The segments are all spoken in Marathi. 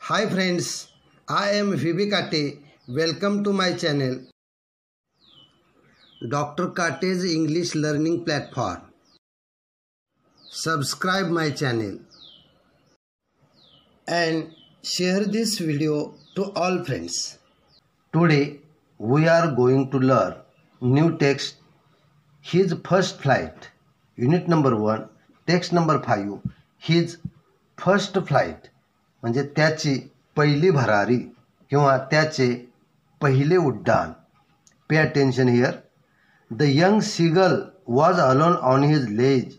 Hi friends, I am VB Kate. Welcome to my channel, Dr. Kate's English Learning Platform. Subscribe my channel and share this video to all friends. Today we are going to learn new text, His First Flight, Unit number 1, text number 5, His First Flight म्हणजे त्याची पहिली भरारी किंवा त्याचे पहिले उड्डाण. Pay attention here. The young seagull was alone on his ledge.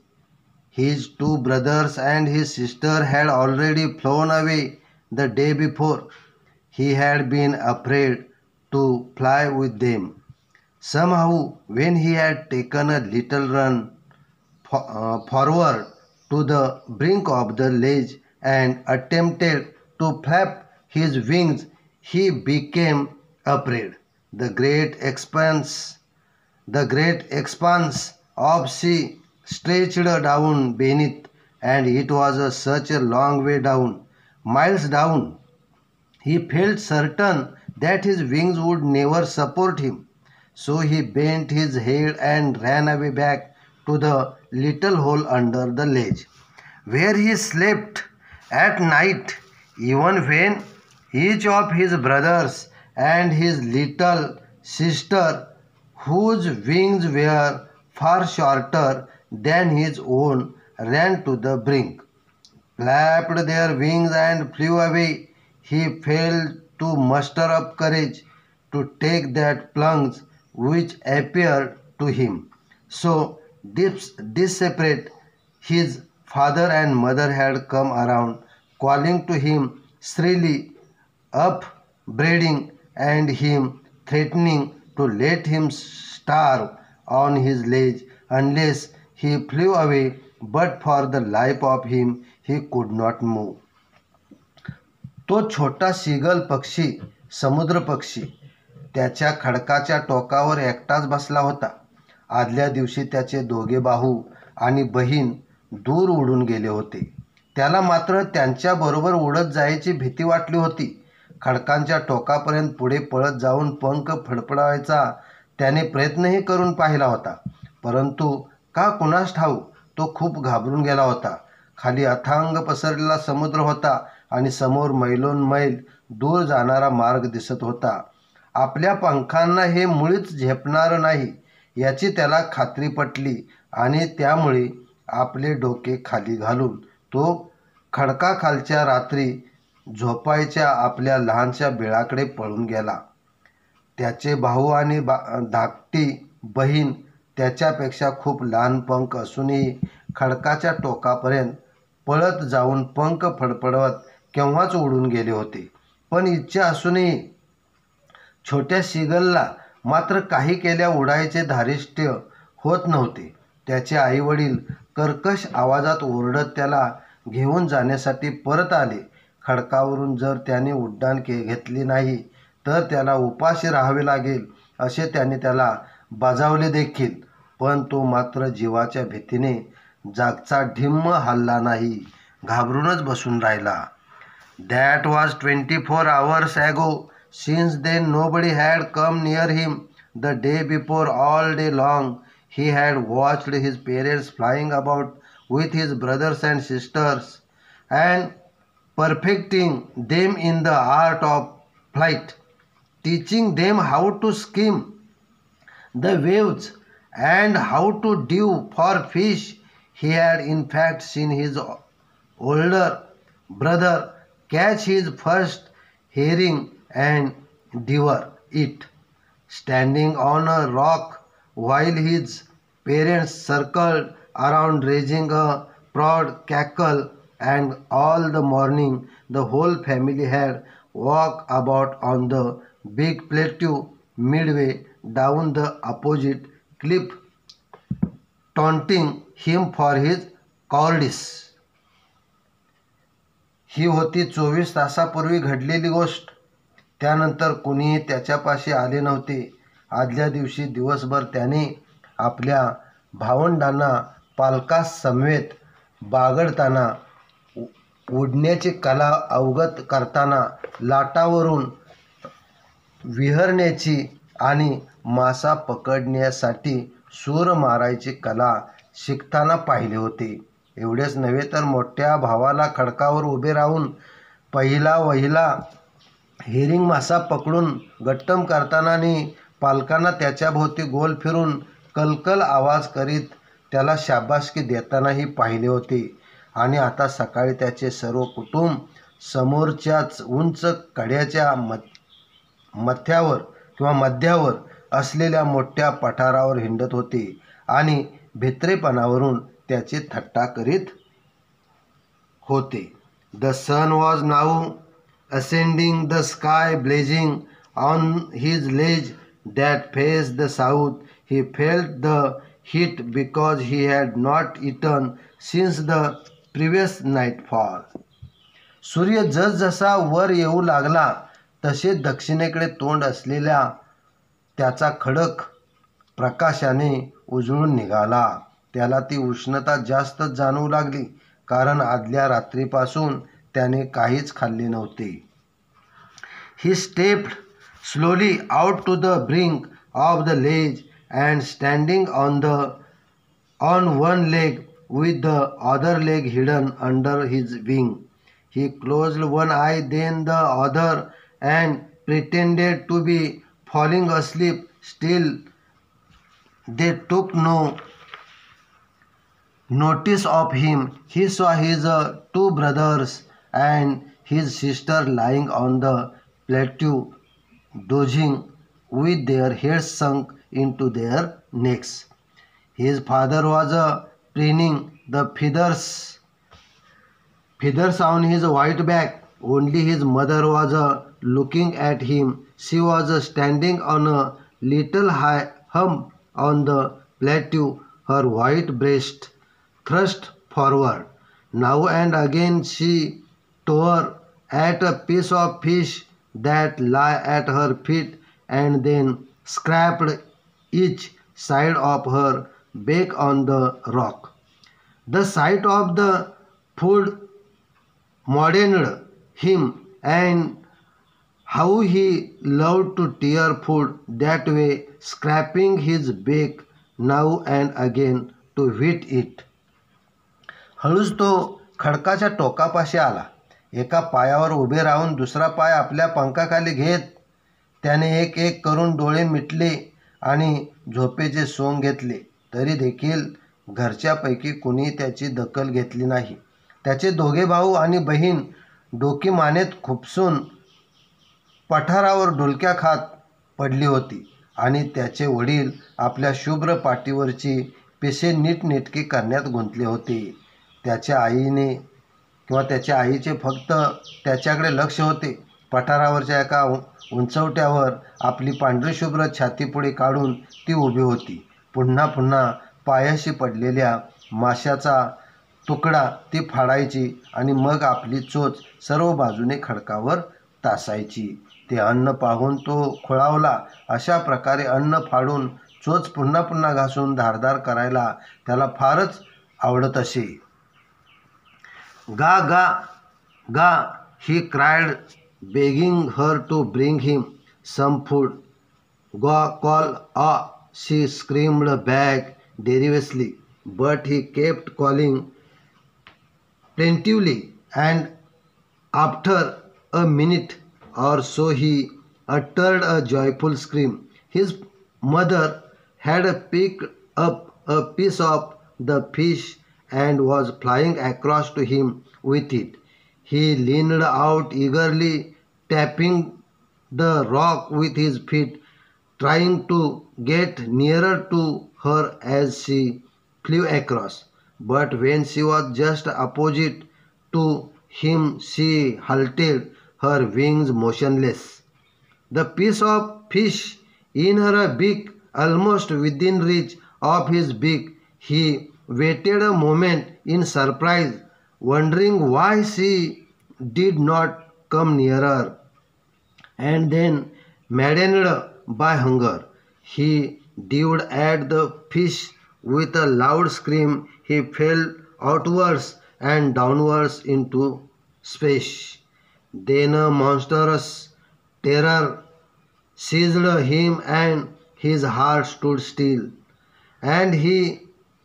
His two brothers and his sister had already flown away the day before. He had been afraid to fly with them. Somehow, when he had taken a little run forward to the brink of the ledge and attempted to flap his wings, he became afraid. The great expanse of sea stretched down beneath, and it was such a long way down, miles down. He felt certain that his wings would never support him. So he bent his head and ran away back to the little hole under the ledge, where he slept at night, even when each of his brothers and his little sister, whose wings were far shorter than his own, ran to the brink, flapped their wings and flew away. He failed to muster up courage to take that plunge which appeared to him so desperate. His father and mother had come around, calling to him shrilly, upbraiding and him threatening to let him starve on his ledge unless he flew away, but for the life of him he could not move. तो छोटा सीगल पक्षी, समुद्र पक्षी, त्याच्या खडकाच्या टोकावर एकटाच बसला होता. आदल्या दिवशी त्याचे दोघे भाऊ आणि बहीण दूर उडून गेले होते. त्याला मात्र त्यांच्याबरोबर उडत जायची भीती वाटली होती. खडकांच्या टोकापर्यंत पुढे पळत जाऊन पंख फडफडायचा त्याने प्रयत्नही करून पाहिला होता, परंतु का कुणास ठाऊक तो खूप घाबरून गेला होता. खाली अथांग पसरलेला समुद्र होता आणि समोर मैलोनमैल दूर जाणारा मार्ग दिसत होता. आपल्या पंखांना हे मुळीच झेपणार नाही याची त्याला खात्री पटली आणि त्यामुळे आपले डोके खाली घालून तो खडकाखालच्या रात्री झोपायच्या आपल्या लहानशा बिळाकडे पळून गेला. त्याचे भाऊ आणि धाकटी बहीण त्याच्यापेक्षा खूप लहान पंख असूनही खडकाच्या टोकापर्यंत पळत जाऊन पंख फडफडवत केव्हाच उडून गेले होते. पण इच्छा असूनही छोट्या सीगलला मात्र काही केल्या उडायचे धारिष्ट्य होत नव्हते. त्याचे आईवडील कर्कश आवाजात ओरडत त्याला घेऊन जाण्यासाठी परत आले. खडकावरून जर त्याने उड्डाण घेतले नाही तर त्याला उपाशी राहावे लागेल असे त्याने त्याला बजावले देखील, पण तो मात्र जीवाच्या भीतीने जागचा ढिम्म हलला नाही, घाबरूनच बसून राहिला. That was 24 hours ago. Since then nobody had come near him. The day before, all day long, he had watched his parents flying about with his brothers and sisters and perfecting them in the art of flight, teaching them how to skim the waves and how to dive for fish. He had in fact seen his older brother catch his first herring and devour it, standing on a rock while his parents circled around raising a proud cackle, and all the morning the whole family had walked about on the big plateau midway down the opposite cliff, taunting him for his cowardice. ही होती 24 तासापूर्वी घडलेली गोष्ट. त्यानंतर कुणीही त्याच्यापाशी आले नव्हते. आदल्या दिवशी दिवसभर त्याने आपल्या भावंडांना पालकासमवेत बागडताना उडण्याची कला अवगत करताना लाटावरून विहरण्याची आणि मासा पकडण्यासाठी सूर मारायची कला शिकताना पाहिले होते. एवढेच नव्हे तर मोठ्या भावाला खडकावर उभे राहून पहिला वहिला हेरिंग मासा पकडून गट्टम करताना आणि पालकांना त्याच्याभोवती गोल फिरून कलकल आवाज करीत त्याला शाबासकी देतानाही पाहिले होते. आणि आता सकाळी त्याचे सर्व कुटुंब समोरच्याच उंच कड्याच्या मध्यावर असलेल्या मोठ्या पठारावर हिंडत होते आणि भित्रेपणावरून त्याची थट्टा करीत होते. The sun was now ascending the sky, blazing on his ledge that faced the south. He felt the heat because he had not eaten since the previous nightfall. सूर्य जसजसा वर येऊ लागला तसे दक्षिणेकडे तोंड असलेल्या त्याचा खडक प्रकाशाने उजळून निघाला. त्याला ती उष्णता जास्तच जाणवू लागली, कारण आदल्या रात्रीपासून त्याने काहीच खाल्ले नव्हते. He stepped slowly out to the brink of the ledge and standing on one leg with the other leg hidden under his wing. He closed one eye, then the other, and pretended to be falling asleep. Still, they took no notice of him. He saw his two brothers and his sister lying on the plateau, dozing with their heads sunk into their necks. His father was preening the feathers on his white back. Only his mother was looking at him. She was standing on a little high hump on the plateau, her white breast thrust forward. Now and again she tore at a piece of fish that lay at her feet and then scraped each side of her back on the rock. The sight of the food maddened him, and how he loved to tear food that way, scraping his back now and again to eat it. हळूच तो खडकाच्या टोकापाशी आला. एका पायावर उभे राहून दुसरा पाय आपल्या पंखाखाली घेत त्याने एक एक करून डोळे मिटले आणि झोपेचे सोंग घेतले. तरी देखील घरच्यापैकी कुणी त्याची दखल घेतली नाही. त्याचे दोघे भाऊ आणि बहीण डोकी मानेत खुपसून पठारावर डुलक्या खात पडली होती आणि त्याचे वडील आपल्या शुभ्र पाठीवरची पिसे नीटनेटकी करण्यात गुंतले होते. त्याच्या आईचे फक्त त्याच्याकडे लक्ष होते. पठारावरच्या एका उंचवट्यावर आपली पांढरी शुभ्र छाती पुढे काढून ती उभी होती. पुन्हा पुन्हा पायाशी पडलेल्या माशाचा तुकडा ती फाडायची आणि मग आपली चोच सर्व बाजूने खडकावर तासायची. ते अन्न पाहून तो खुळावला. अशा प्रकारे अन्न फाडून चोच पुन्हा पुन्हा घासून धारदार करायला त्याला फारच आवडत असे. गा गा गा, he cried, begging her to bring him some food. Call, she screamed back deliriously, but he kept calling plaintively, and after a minute or so he uttered a joyful scream. His mother had picked up a piece of the fish and was flying across to him with it. He leaned out eagerly, tapping the rock with his feet, trying to get nearer to her as she flew across. But when she was just opposite to him, she halted, her wings motionless, the piece of fish in her beak almost within reach of his beak. He waited a moment in surprise, wondering why she did not come nearer, and then, maddened by hunger, he dived at the fish. With a loud scream, he fell outwards and downwards into space. Then a monstrous terror seized him and his heart stood still, and he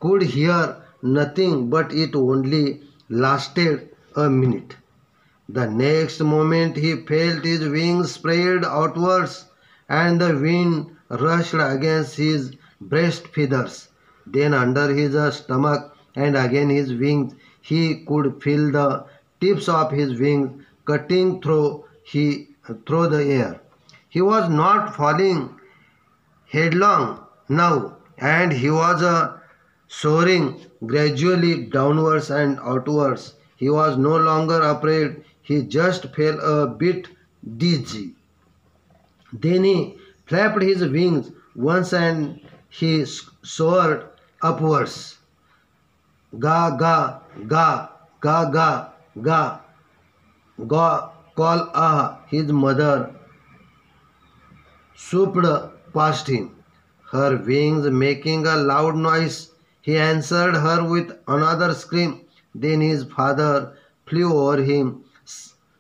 could hear nothing, but it only lasted a minute. The next moment he felt his wings spread outwards, and the wind rushed against his breast feathers. Then under his stomach and again his wings, he could feel the tips of his wings cutting through the air. He was not falling headlong now, and he was soaring gradually downwards and outwards. He was no longer afraid, he just felt a bit dizzy. Then he flapped his wings once and he soared upwards. Ga ga ga ga ga ga ga call his mother swooped past him, her wings making a loud noise. He answered her with another scream. Then his father flew over him,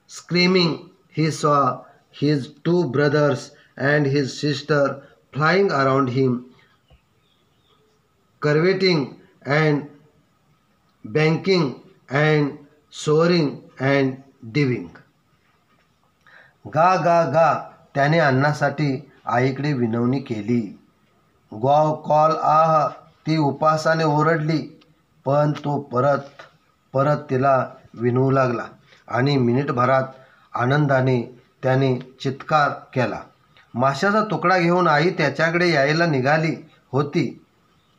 screaming. He saw his two brothers and his sister flying around him, curveting and banking and soaring and diving. गा गा गा त्याने अन्नासाठी आईकडे विनवणी केली. गॉव कॉल आह ती उपासाने ओरडली, पण तो परत तिला विनवू लागला आणि मिनिटभरात आनंदाने त्याने चित्कार केला. माशाचा तुकडा घेऊन आई त्याच्याकडे यायला निघाली होती.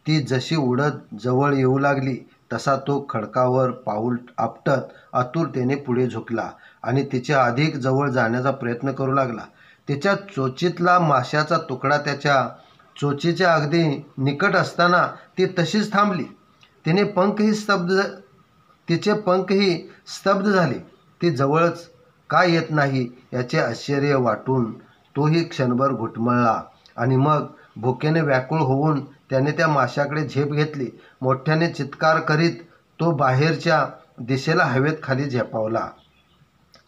ती जशी उडत जवळ येऊ लागली तसा तो खडकावर पाऊल आपटत आतुरतेने पुढे झुकला आणि तिच्या अधिक जवळ जाण्याचा प्रयत्न करू लागला. तिच्या चोचीतला माशाचा तुकडा त्याच्या चोचीच्या अगदी निकट असताना ती तशीच थांबली. तिचे पंखही स्तब्ध झाले. ती जवळच का येत नाही याचे आश्चर्य वाटून तोही क्षणभर घुटमळला आणि मग भुकेने व्याकुळ होऊन त्याने त्या माशाकडे झेप घेतली. मोठ्याने चित्कार करीत तो बाहेरच्या दिशेला हवेत खाली झेपावला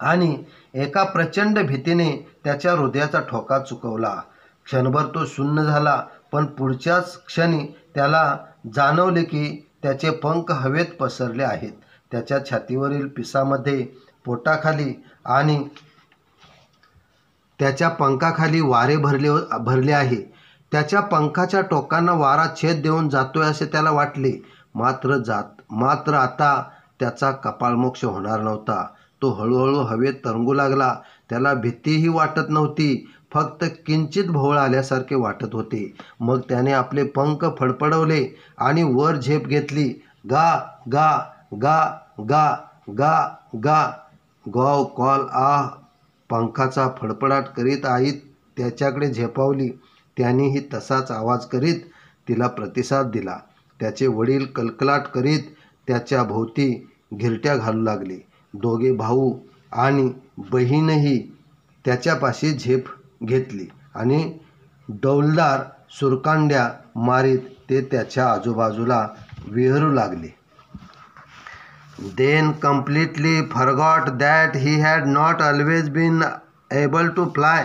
आणि एका प्रचंड भीतीने त्याच्या हृदयाचा ठोका चुकवला. क्षणभर तो शून्य झाला, पण पुढच्याच क्षणी त्याला जाणवले की त्याचे पंख हवेत पसरले आहेत. त्याच्या छातीवरील पिसामध्ये पोटाखाली आणि त्याच्या पंखाखाली वारे भरले आहे. त्याच्या पंखाच्या टोकांना वारा छेद देऊन जातोय असे त्याला वाटले. मात्र आता त्याचा कपाळमोक्ष होणार नव्हता. तो हळूहळू हवेत तरंगू लागला. त्याला भीतीही वाटत नव्हती, फक्त किंचित भोवळ आल्यासारखे वाटत होते. मग त्याने आपले पंख फडफडवले आणि वर झेप घेतली. गा गा गा गा गा गा गॉव कॉल आह पंखाचा फडफडाट करीत आई त्याच्याकडे झेपावली. त्यानेही तसाच आवाज करीत तिला प्रतिसाद दिला. त्याचे वडील कलकलाट करीत त्याच्या भोवती घिरट्या घालू लागले. दोघे भाऊ आणि बहीणही त्याच्यापाशी झेप घेतली आणि डौलदार सुरकांड्या मारीत ते त्याच्या आजूबाजूला विहरू लागले. Then completely forgot that he had not always been able to fly,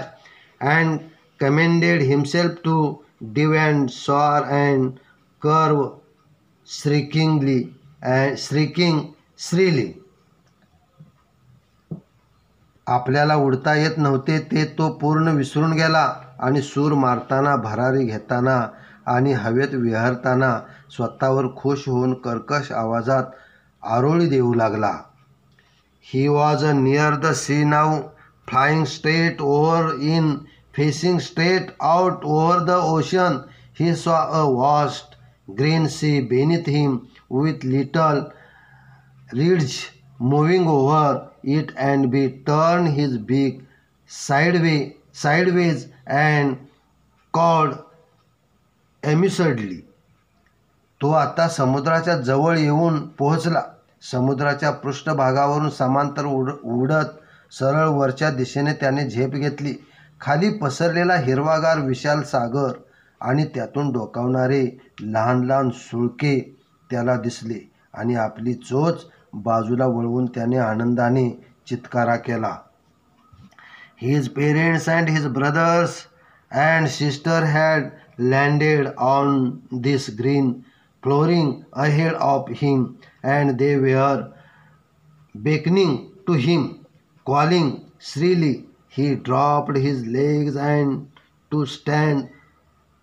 and commended himself to dive and soar and curve, shrieking shrilly. आपल्याला उडता येत नव्हते ते तो पूर्ण विसरून गेला आणि सूर मारताना, भरारी घेताना आणि हवेत विहरताना स्वतःवर खुश होऊन कर्कश आवाजात आरोळी देऊ लागला. He was near the sea now, flying straight over in, facing straight out over the ocean. He saw a vast green sea beneath him, with little reeds moving over it, and he turned his beak sideways and cawed amusedly. तो आता समुद्राच्या जवळ येऊन पोहोचला. समुद्राच्या पृष्ठभागावरून समांतर उडत सरळ वरच्या दिशेने त्याने झेप घेतली. खाली पसरलेला हिरवागार विशाल सागर आणि त्यातून डोकावणारे लहान लहान सुळके त्याला दिसले आणि आपली चोच बाजूला वळवून त्याने आनंदाने चित्कारा केला. His parents and his brothers and sister had landed on this green flooring ahead of him, and they were beckoning to him, calling shrilly. He dropped his legs and to stand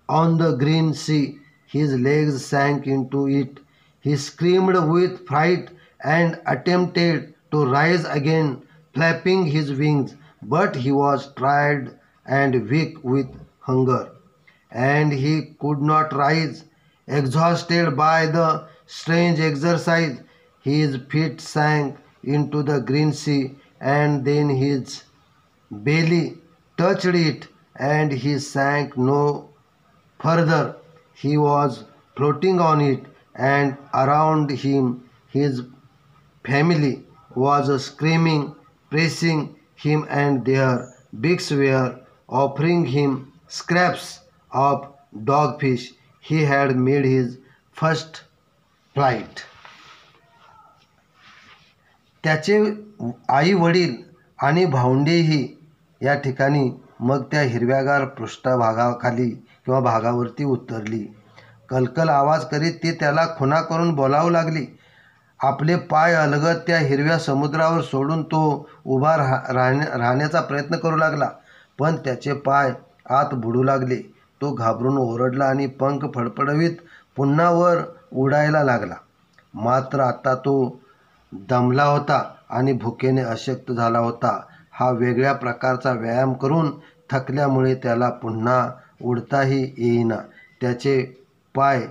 on the green sea. His legs sank into it. He screamed with fright and attempted to rise again, flapping his wings, but he was tired and weak with hunger, and he could not rise. Exhausted by the strange exercise, his feet sank into the green sea, and then his belly touched it, and he sank no further. He was floating on it, and around him his family was screaming, pressing him, and their beaks were offering him scraps of dogfish. He had made his first flight. त्याचे आई वडील आणि भावंडेही या ठिकाणी मग त्या हिरव्यागार पृष्ठभागाखाली किंवा भागावरती उतरली. कलकल आवाज करीत ती त्याला खुणा करून बोलावू लागली. आपले पाय अलगद त्या हिरव्या समुद्रावर सोडून तो उभा राहण्याचा प्रयत्न करू लागला, पण त्याचे पाय आत बुडू लागले. तो घाबरून ओरडला आणि पंख फडफडवीत पुन्हा वर उडायला लागला. मात्र आता तो दमला होता आणि भुकेने अशक्त झाला होता. हा वेगळ्या प्रकारचा व्यायाम करून थकल्यामुळे त्याला पुन्हा उडताही येईना. त्याचे पाय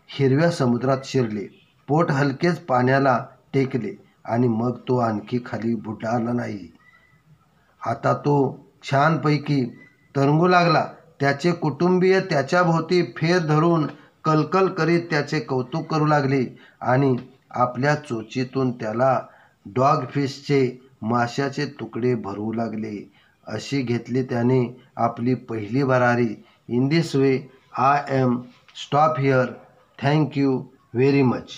हिरव्या समुद्रात शिरले, पोट हलकेच पाण्याला टेकले आणि मग तो आणखी खाली बुडाला नाही. आता तो छानपैकी तरंगू लागला. त्याचे कुटुंबीय त्याच्या भोवती फेर धरून कलकल करीत त्याचे कौतुक करू लागले आणि आपल्या चोचीतून त्याला डॉगफिशचे माशाचे तुकडे भरवू लागले. अशी घेतली त्याने आपली पहिली भरारी. In this way I am stop here. Thank you very much.